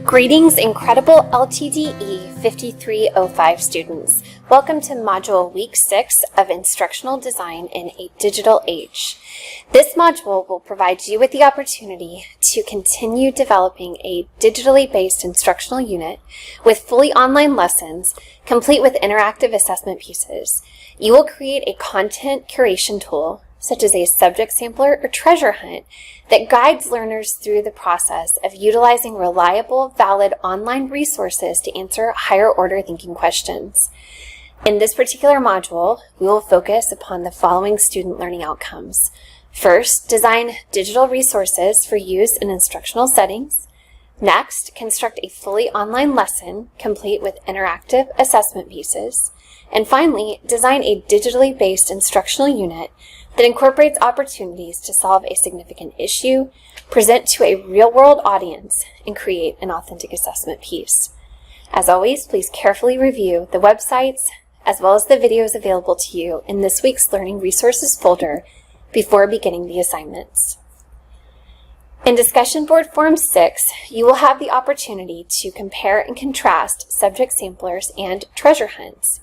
Greetings, incredible LTDE 5305 students. Welcome to Module Week 6 of Instructional Design in a Digital Age. This module will provide you with the opportunity to continue developing a digitally based instructional unit with fully online lessons, complete with interactive assessment pieces. You will create a content curation tool, such as a subject sampler or treasure hunt, that guides learners through the process of utilizing reliable, valid online resources to answer higher order thinking questions. In this particular module, we will focus upon the following student learning outcomes. First, design digital resources for use in instructional settings. Next, construct a fully online lesson complete with interactive assessment pieces. And finally, design a digitally based instructional unit that incorporates opportunities to solve a significant issue, present to a real-world audience, and create an authentic assessment piece. As always, please carefully review the websites as well as the videos available to you in this week's Learning Resources folder before beginning the assignments. In Discussion Board Form 6, you will have the opportunity to compare and contrast subject samplers and treasure hunts.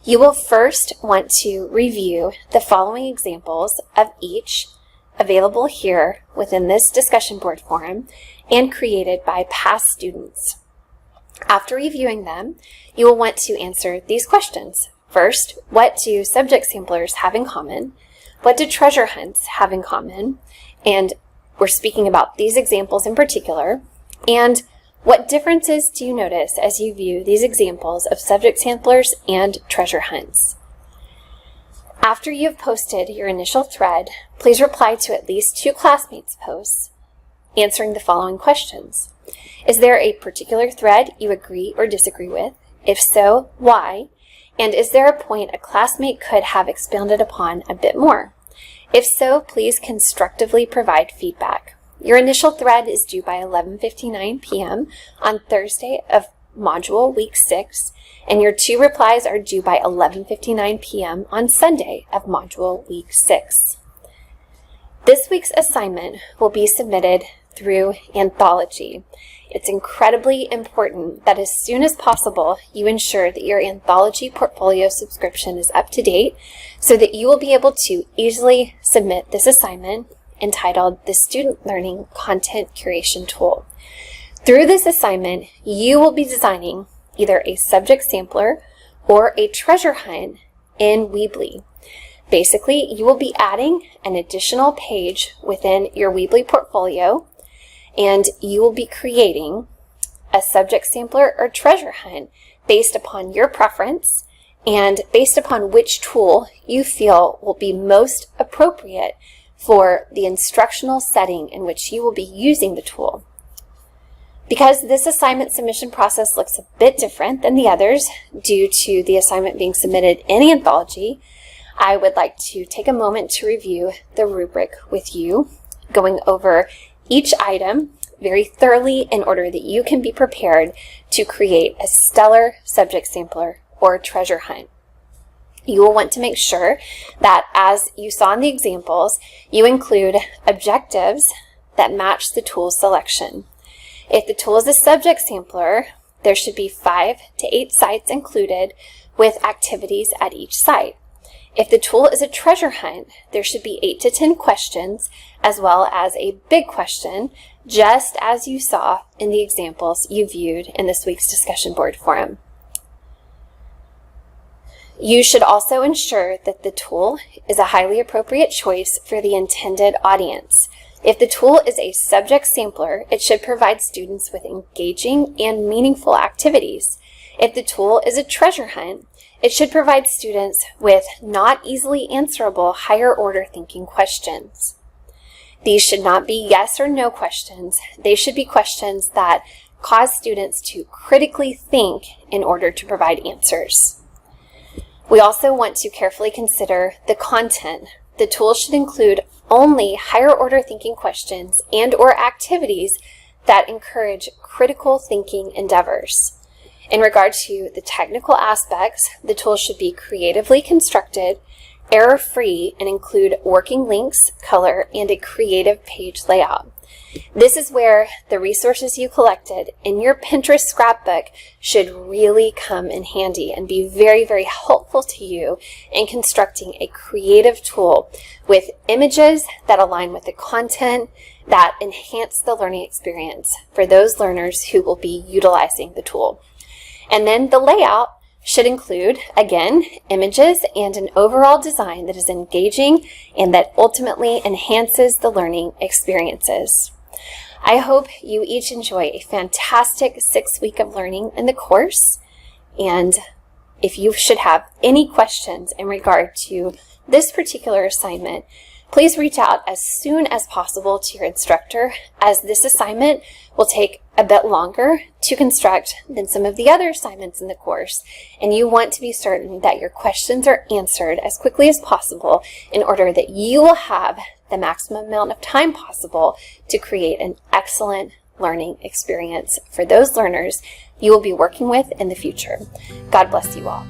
You will first want to review the following examples of each available here within this discussion board forum and created by past students. After reviewing them, you will want to answer these questions. First, what do subject samplers have in common? What do treasure hunts have in common? And we're speaking about these examples in particular. And what differences do you notice as you view these examples of subject samplers and treasure hunts? After you have posted your initial thread, please reply to at least 2 classmates' posts answering the following questions. Is there a particular thread you agree or disagree with? If so, why? And is there a point a classmate could have expounded upon a bit more? If so, please constructively provide feedback. Your initial thread is due by 11:59 p.m. on Thursday of Module Week 6, and your 2 replies are due by 11:59 p.m. on Sunday of Module Week 6. This week's assignment will be submitted through Anthology. It's incredibly important that as soon as possible you ensure that your Anthology portfolio subscription is up to date so that you will be able to easily submit this assignment entitled the Student Learning Content Curation Tool. Through this assignment, you will be designing either a subject sampler or a treasure hunt in Weebly. Basically, you will be adding an additional page within your Weebly portfolio, and you will be creating a subject sampler or treasure hunt based upon your preference and based upon which tool you feel will be most appropriate for the instructional setting in which you will be using the tool. Because this assignment submission process looks a bit different than the others due to the assignment being submitted in Anthology, I would like to take a moment to review the rubric with you, going over each item very thoroughly in order that you can be prepared to create a stellar subject sampler or treasure hunt. You will want to make sure that, as you saw in the examples, you include objectives that match the tool selection. If the tool is a subject sampler, there should be 5 to 8 sites included with activities at each site. If the tool is a treasure hunt, there should be 8 to 10 questions as well as a big question, just as you saw in the examples you viewed in this week's discussion board forum. You should also ensure that the tool is a highly appropriate choice for the intended audience. If the tool is a subject sampler, it should provide students with engaging and meaningful activities. If the tool is a treasure hunt, it should provide students with not easily answerable higher order thinking questions. These should not be yes or no questions. They should be questions that cause students to critically think in order to provide answers. We also want to carefully consider the content. The tool should include only higher order thinking questions and/or activities that encourage critical thinking endeavors. In regard to the technical aspects, the tool should be creatively constructed, error-free, and include working links, color, and a creative page layout. This is where the resources you collected in your Pinterest scrapbook should really come in handy and be very, very helpful to you in constructing a creative tool with images that align with the content that enhance the learning experience for those learners who will be utilizing the tool. And then the layout should include, again, images and an overall design that is engaging and that ultimately enhances the learning experiences. I hope you each enjoy a fantastic 6 week of learning in the course. And if you should have any questions in regard to this particular assignment, please reach out as soon as possible to your instructor, as this assignment will take a bit longer to construct than some of the other assignments in the course, and you want to be certain that your questions are answered as quickly as possible in order that you will have the maximum amount of time possible to create an excellent learning experience for those learners you will be working with in the future. God bless you all.